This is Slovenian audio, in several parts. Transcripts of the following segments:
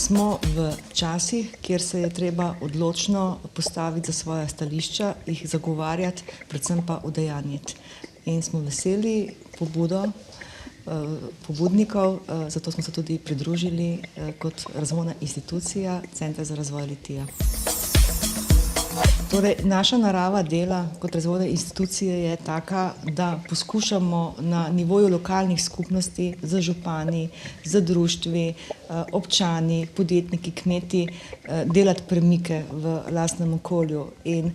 Smo v časih, kjer se je treba odločno postaviti za svoja stališča, jih zagovarjati, predvsem pa udejanjiti. In smo veseli pobudnikov, zato smo se tudi pridružili kot razvojna institucija Center za razvoj Litija. Torej, naša narava dela kot razvojne institucije je taka, da poskušamo na nivoju lokalnih skupnosti z župani, z društvi, občani, podjetniki, kmeti delati premike v lastnem okolju. In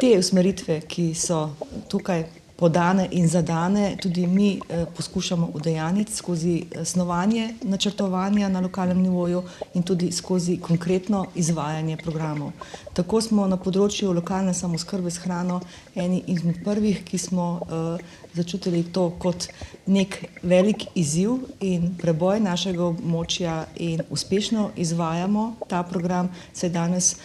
te usmeritve, ki so tukaj podane in zadane, tudi mi poskušamo udejanjiti skozi snovanje načrtovanja na lokalnem nivoju in tudi skozi konkretno izvajanje programov. Tako smo na področju lokalne samooskrbe s hrano eni izmed prvih, ki smo začutili to kot nek velik izziv in preboj našega območja in uspešno izvajamo ta program, saj danes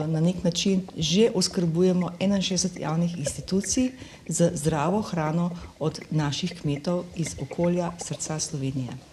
na nek način že oskrbujemo 61 javnih institucij z zdravo hrano od naših kmetov iz okolja srca Slovenije.